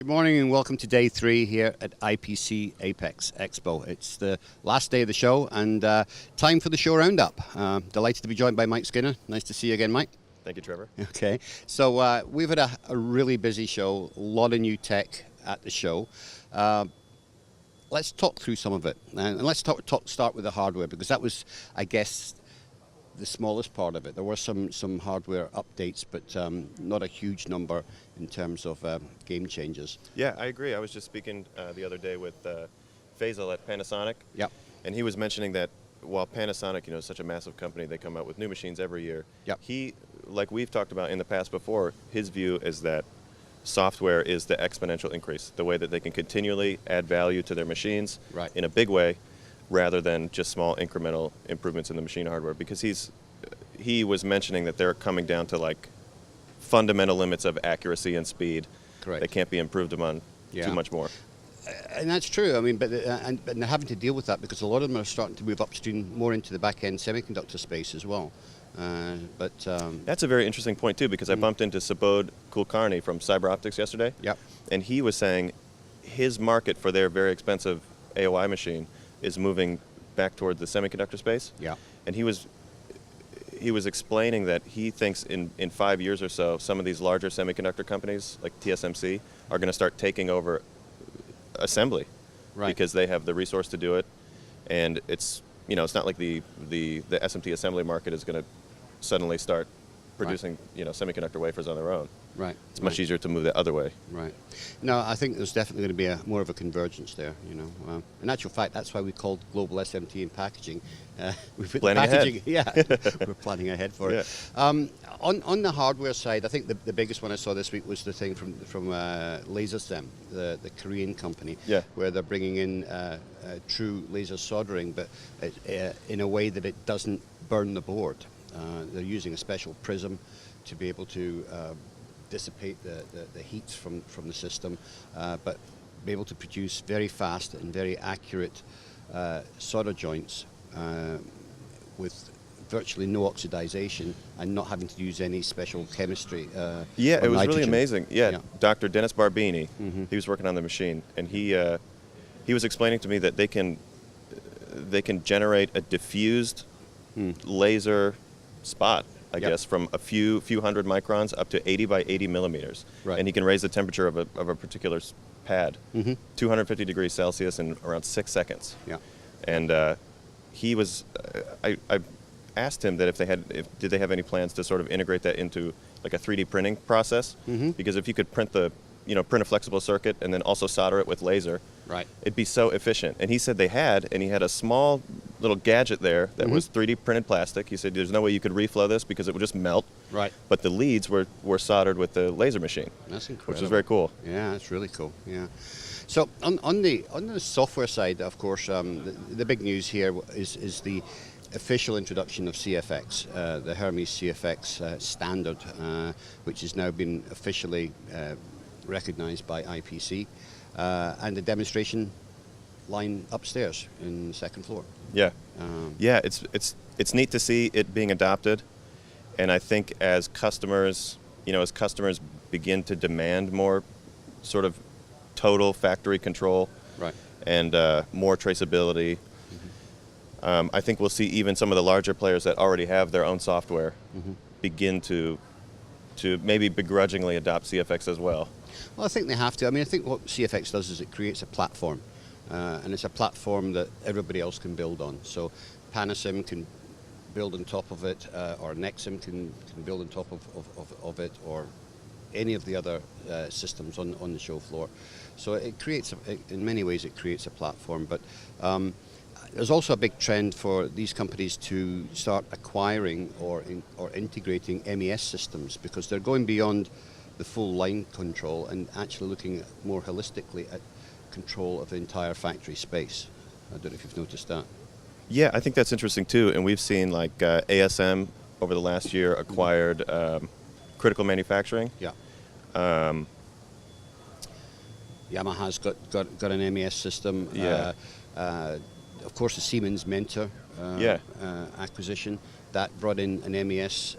Good morning and welcome to day 3 here at IPC Apex Expo. It's the last day of the show and time for the show roundup. Delighted to be joined by Mike Skinner. Nice to see you again, Mike. Thank you, Trevor. Okay, so we've had a really busy show, a lot of new tech at the show. Let's talk through some of it, and let's start with the hardware, because that was, I guess, the smallest part of it. There were some hardware updates, but not a huge number in terms of game changers. Yeah, I agree. I was just speaking the other day with Faisal at Panasonic. Yep. And he was mentioning that while Panasonic, is such a massive company, they come out with new machines every year. Yep. He, like we've talked about in the past before, his view is that software is the exponential increase, the way that they can continually add value to their machines in a big way, rather than just small incremental improvements in the machine hardware. Because he was mentioning that they're coming down to like fundamental limits of accuracy and speed. Correct. They can't be improved upon too much more. And that's true. I mean, but they're having to deal with that because a lot of them are starting to move upstream more into the back-end semiconductor space as well. That's a very interesting point too, because I bumped into Subodh Kulkarni from Cyber Optics yesterday. Yep. And he was saying his market for their very expensive AOI machine is moving back toward the semiconductor space. Yeah. And he was explaining that he thinks in 5 years or so, some of these larger semiconductor companies like TSMC are going to start taking over assembly, because they have the resource to do it, and it's not like the SMT assembly market is going to suddenly start producing semiconductor wafers on their own. Right. It's much easier to move the other way. Right. No, I think there's definitely going to be more of a convergence there. In actual fact, that's why we called global SMT in packaging. We put planning packaging, ahead. We're planning ahead for it. On the hardware side, I think the biggest one I saw this week was the thing from LaserStem, the Korean company, where they're bringing in true laser soldering, but in a way that it doesn't burn the board. They're using a special prism to be able to dissipate the heat from the system, but be able to produce very fast and very accurate solder joints with virtually no oxidization and not having to use any special chemistry. It was nitrogen. really amazing. Dr. Dennis Barbini, he was working on the machine, and he was explaining to me that they can generate a diffused laser spot, I guess, from a few hundred microns up to 80 by 80 millimeters. Right. And he can raise the temperature of a particular pad 250 degrees Celsius in around 6 seconds. Yeah. And he was, I asked him that did they have any plans to sort of integrate that into like a 3D printing process? Because if you could print print a flexible circuit and then also solder it with laser, it'd be so efficient. And he said they had, and he had a small little gadget there that was 3D printed plastic. He said there's no way you could reflow this because it would just melt. Right. But the leads were soldered with the laser machine. That's incredible. Which was very cool. Yeah, that's really cool. Yeah. So on the software side, of course, the big news here is the official introduction of CFX, the Hermes CFX standard, which has now been officially recognized by IPC, and the demonstration line upstairs in the second floor. Yeah, it's neat to see it being adopted, and I think as customers begin to demand more sort of total factory control, and more traceability, I think we'll see even some of the larger players that already have their own software begin to maybe begrudgingly adopt CFX as well. Well, I think they have to. I mean, I think what CFX does is it creates a platform, and it's a platform that everybody else can build on. So Panasim can build on top of it, or Nexim can build on top of it, or any of the other systems on the show floor. So it creates, in many ways, it creates a platform. But there's also a big trend for these companies to start acquiring or integrating MES systems, because they're going beyond the full line control and actually looking more holistically at control of the entire factory space. I don't know if you've noticed that. Yeah, I think that's interesting too. And we've seen like ASM over the last year acquired Critical Manufacturing. Yeah. Yamaha's got an MES system. Yeah. Of course, the Siemens Mentor acquisition that brought in an MES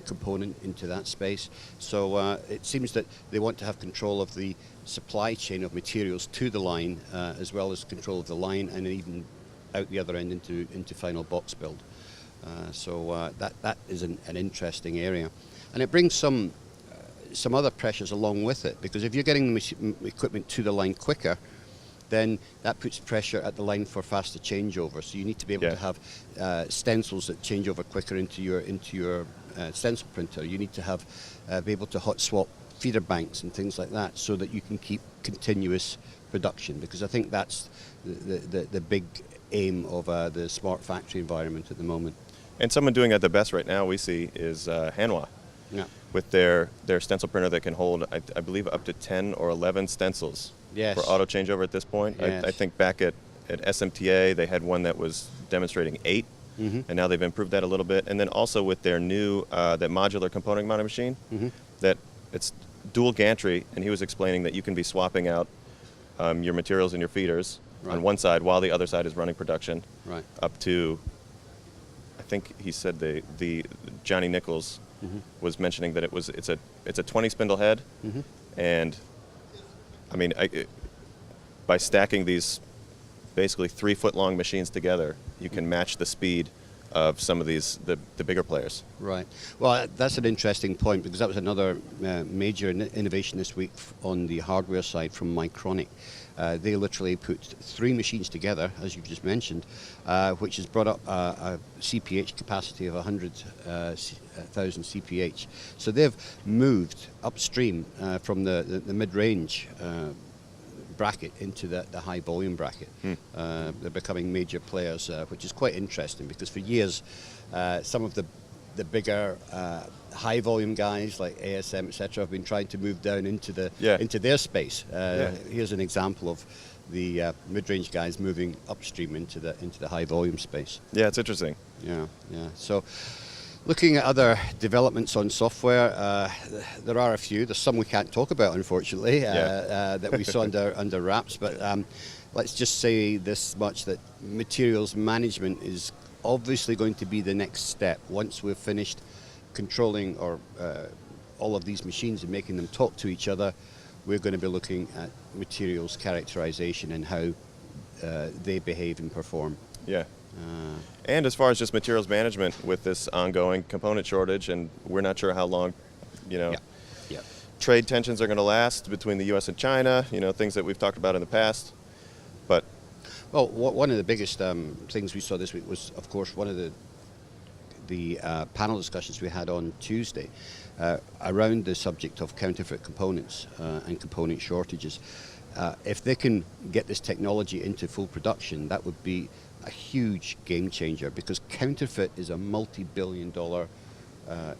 component into that space. So it seems that they want to have control of the supply chain of materials to the line, as well as control of the line and even out the other end into final box build. So that is an interesting area. And it brings some other pressures along with it, because if you're getting the equipment to the line quicker, then that puts pressure at the line for faster changeover. So you need to be able to have stencils that change over quicker into your stencil printer. You need to have be able to hot swap feeder banks and things like that, so that you can keep continuous production. Because I think that's the big aim of the smart factory environment at the moment. And someone doing it the best right now we see is Hanwha. Yeah. With their stencil printer that can hold, I believe, up to 10 or 11 stencils for auto changeover at this point. Yes. I think back at SMTA they had one that was demonstrating 8, and now they've improved that a little bit. And then also with their new that modular component mounting machine, that it's dual gantry, and he was explaining that you can be swapping out your materials and your feeders on one side while the other side is running production, up to, I think he said the Johnny Nichols was mentioning that it's a 20 spindle head, and I mean by stacking these basically 3-foot long machines together, you can match the speed of some of these the bigger players. Right. Well, that's an interesting point, because that was another major innovation this week on the hardware side from Micronic. They literally put 3 machines together, as you've just mentioned, which has brought up a CPH capacity of 100,000 CPH. So they've moved upstream from the mid-range bracket into the high volume bracket. They're becoming major players, which is quite interesting, because for years some of the bigger high volume guys like ASM, etc., have been trying to move down into their space. Here's an example of the mid-range guys moving upstream into the high volume space. Yeah, it's interesting. Yeah. So looking at other developments on software, there are a few. There's some we can't talk about, unfortunately, that we saw under wraps. But let's just say this much, that materials management is obviously going to be the next step. Once we've finished controlling all of these machines and making them talk to each other, we're going to be looking at materials characterization and how they behave and perform. Yeah. And as far as just materials management with this ongoing component shortage, and we're not sure how long, trade tensions are going to last between the U.S. and China, things that we've talked about in the past. But well, one of the biggest things we saw this week was, of course, one of the panel discussions we had on Tuesday around the subject of counterfeit components and component shortages. If they can get this technology into full production, that would be a huge game changer, because counterfeit is a multi-billion-dollar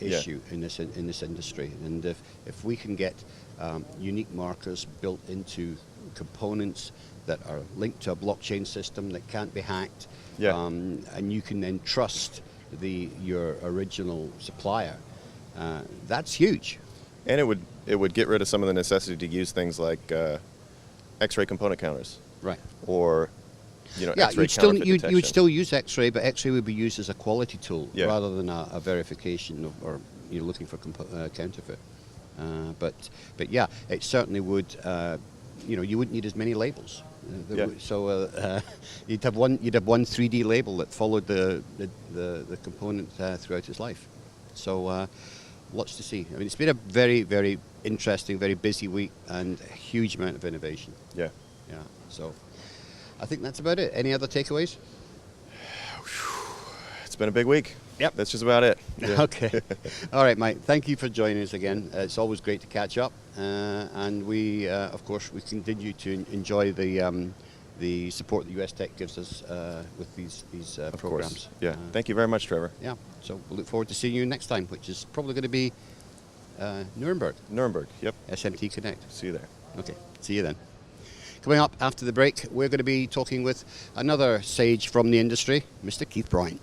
issue in this industry. And if we can get unique markers built into components that are linked to a blockchain system that can't be hacked, and you can then trust your original supplier, that's huge. And it would get rid of some of the necessity to use things like X-ray component counters, or X-ray you would still use X-ray, but X-ray would be used as a quality tool rather than a verification or looking for counterfeit. But yeah, it certainly would. You wouldn't need as many labels. So you'd have one 3D label that followed the component throughout its life. So lots to see. I mean, it's been a very, very interesting, very busy week, and a huge amount of innovation. Yeah. So I think that's about it. Any other takeaways? It's been a big week. Yep. That's just about it. Yeah. Okay. All right, Mike. Thank you for joining us again. It's always great to catch up. And we, of course, we continue to enjoy the support that US Tech gives us with these programs. Yeah. Thank you very much, Trevor. Yeah. So we'll look forward to seeing you next time, which is probably going to be Nuremberg. Yep. SMT Connect. See you there. Okay. See you then. Coming up after the break, we're going to be talking with another sage from the industry, Mr. Keith Bryant.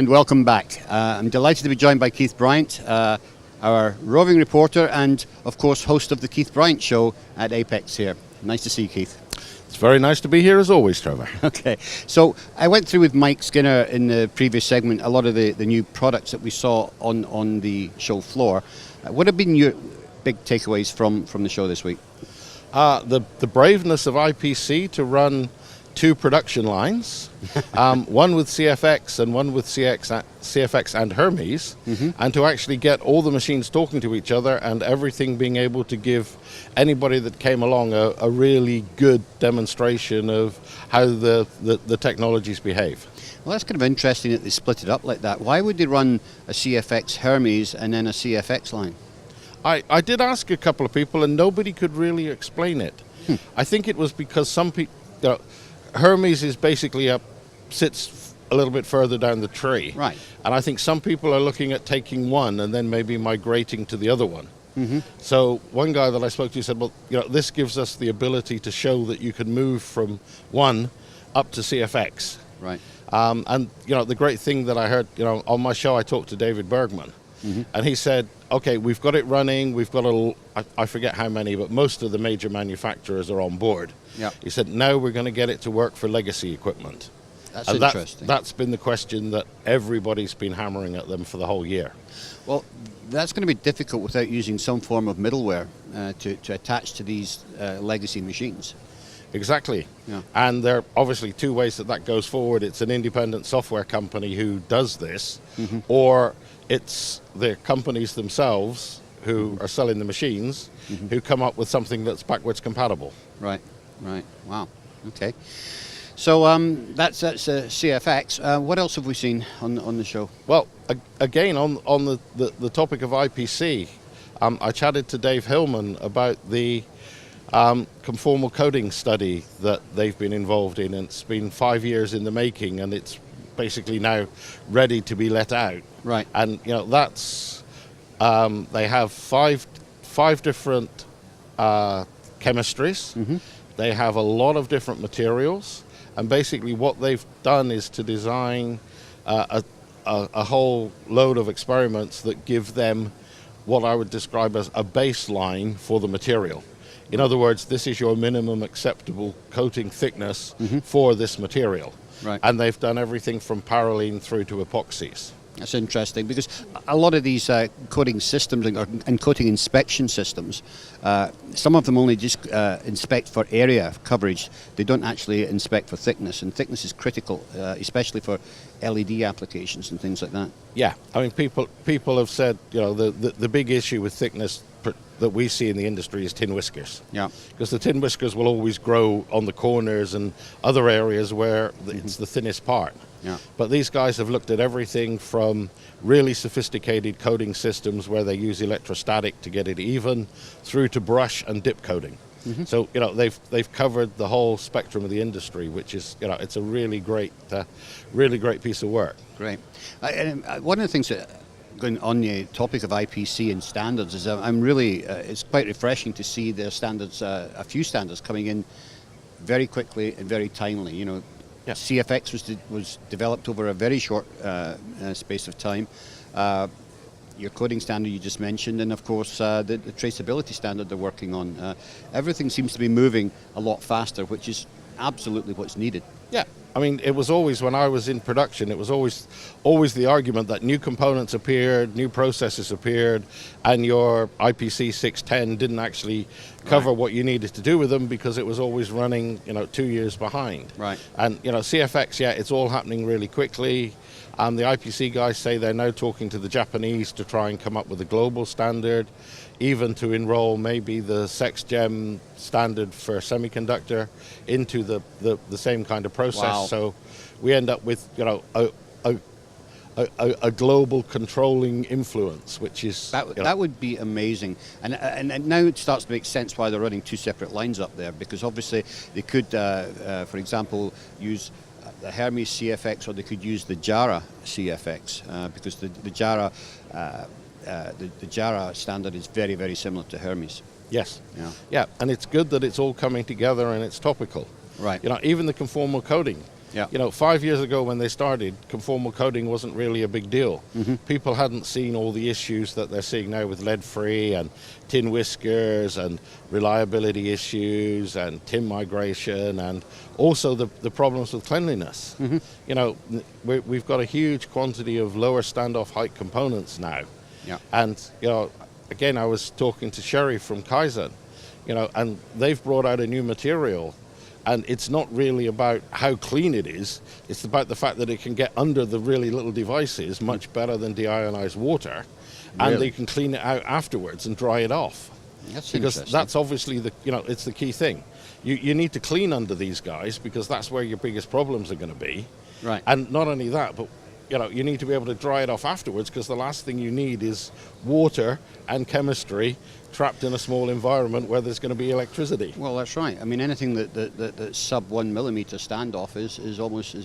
And welcome back. I'm delighted to be joined by Keith Bryant, our roving reporter and, of course, host of the Keith Bryant Show at Apex here. Nice to see you, Keith. It's very nice to be here as always, Trevor. Okay, so I went through with Mike Skinner in the previous segment a lot of the new products that we saw on the show floor. What have been your big takeaways from the show this week? The braveness of IPC to run 2 production lines, one with CFX and one with CFX and Hermes, and to actually get all the machines talking to each other and everything being able to give anybody that came along a really good demonstration of how the technologies behave. Well, that's kind of interesting that they split it up like that. Why would they run a CFX Hermes and then a CFX line? I did ask a couple of people and nobody could really explain it. I think it was because some people... Hermes is basically sits a little bit further down the tree. Right. And I think some people are looking at taking one and then maybe migrating to the other one. So one guy that I spoke to said, well, this gives us the ability to show that you can move from one up to CFX. Right. And, the great thing that I heard, on my show, I talked to David Bergman. And he said, okay, we've got it running. We've got I forget how many, but most of the major manufacturers are on board. Yeah. He said, now we're going to get it to work for legacy equipment. That's and interesting. That's been the question that everybody's been hammering at them for the whole year. Well, that's going to be difficult without using some form of middleware to attach to these legacy machines. Exactly. Yeah. And there are obviously 2 ways that goes forward. It's an independent software company who does this, or it's the companies themselves who are selling the machines who come up with something that's backwards compatible. Right. Wow. Okay. So that's CFX. What else have we seen on the show? Well, again, on the topic of IPC, I chatted to Dave Hillman about the conformal coding study that they've been involved in, and it's been 5 years in the making, and it's basically now ready to be let out. Right. And that's they have five different chemistries. They have a lot of different materials, and basically what they've done is to design a whole load of experiments that give them what I would describe as a baseline for the material. In other words, this is your minimum acceptable coating thickness for this material. Right. And they've done everything from parylene through to epoxies. That's interesting, because a lot of these coating systems and coating inspection systems, some of them only just inspect for area coverage. They don't actually inspect for thickness, and thickness is critical, especially for LED applications and things like that. Yeah, I mean, people have said, the big issue with thickness that we see in the industry is tin whiskers. Yeah. Because the tin whiskers will always grow on the corners and other areas where it's the thinnest part. Yeah. But these guys have looked at everything from really sophisticated coating systems where they use electrostatic to get it even, through to brush and dip coating. So they've covered the whole spectrum of the industry, which is it's a really great piece of work. Great. And one of the things that, going on the topic of IPC and standards, is I'm really it's quite refreshing to see their standards, a few standards coming in very quickly and very timely. Yeah. CFX was developed over a very short space of time. Your coding standard you just mentioned, and of course the traceability standard they're working on. Everything seems to be moving a lot faster, which is absolutely what's needed. Yeah, I mean, it was always, when I was in production, it was always the argument that new components appeared, new processes appeared, and your IPC 610 didn't actually cover what you needed to do with them because it was always running, 2 years behind. Right. And, CFX, yeah, it's all happening really quickly. The IPC guys say they're now talking to the Japanese to try and come up with a global standard, even to enroll maybe the SexGem standard for semiconductor into the same kind of process. Wow. So we end up with a global controlling influence, which is that would be amazing. And now it starts to make sense why they're running 2 separate lines up there, because obviously they could, for example, use the Hermes CFX, or they could use the Jara CFX, because the Jara the Jara standard is very, very similar to Hermes. Yes. Yeah. And it's good that it's all coming together and it's topical. Right. Even the conformal coding. Yeah. You know, 5 years ago when they started, conformal coating wasn't really a big deal. People hadn't seen all the issues that they're seeing now with lead-free and tin whiskers and reliability issues and tin migration and also the problems with cleanliness. You know, we've got a huge quantity of lower standoff height components now. Yeah. And, you know, again, I was talking to Sherry from Kaizen, you know, and they've brought out a new material. And it's not really about how clean it is. It's about the fact that it can get under the really little devices much better than deionized water. And Really? they can clean it out afterwards and dry it off. That's Because interesting. that's obviously it's the key thing. You need to clean under these guys because that's where your biggest problems are going to be. Right. And not only that, but you know, you need to be able to dry it off afterwards because the last thing you need is water and chemistry trapped in a small environment where there's going to be electricity. Well, that's right. I mean, anything that's sub 1 millimeter standoff is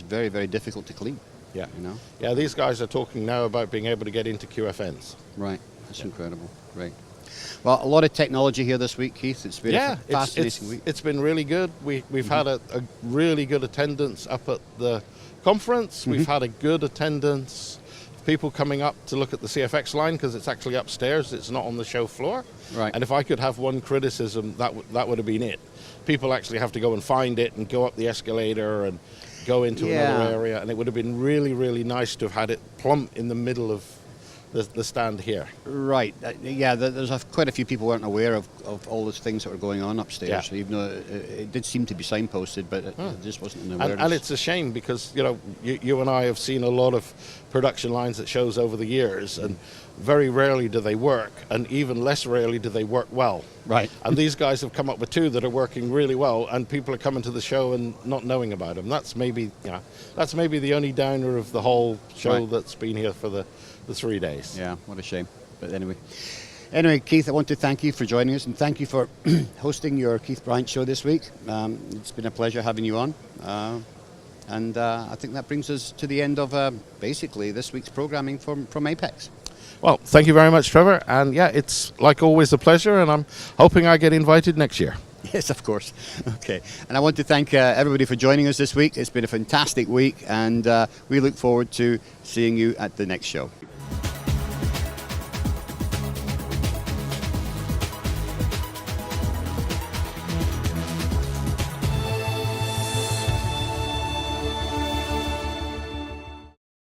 very, very difficult to clean. Yeah. You know. Yeah, these guys are talking now about being able to get into QFNs. Right. That's incredible. Right. Well, a lot of technology here this week, Keith. It's been a fascinating week. It's been really good. We've had a really good attendance up at the conference. We've had a good attendance. People coming up to look at the CFX line because it's actually upstairs. It's not on the show floor. Right. And if I could have one criticism, that would have been it. People actually have to go and find it and go up the escalator and go into another area. And it would have been really, really nice to have had it plump in the middle of the stand here. Right. Yeah, there's quite a few people weren't aware of all those things that were going on upstairs. Yeah. So even though it did seem to be signposted, but it just wasn't an awareness. And it's a shame because, you know, you and I have seen a lot of production lines at shows over the years, and very rarely do they work, and even less rarely do they work well. Right. And these guys have come up with two that are working really well, and people are coming to the show and not knowing about them. That's maybe the only downer of the whole show that's been here for the 3 days. Yeah, what a shame. But anyway, Keith, I want to thank you for joining us, and thank you for hosting your Keith Bryant show this week. It's been a pleasure having you on. And I think that brings us to the end of basically this week's programming from Apex. Well, thank you very much, Trevor. And yeah, it's like always a pleasure, and I'm hoping I get invited next year. Yes, of course. Okay. And I want to thank everybody for joining us this week. It's been a fantastic week, and we look forward to seeing you at the next show.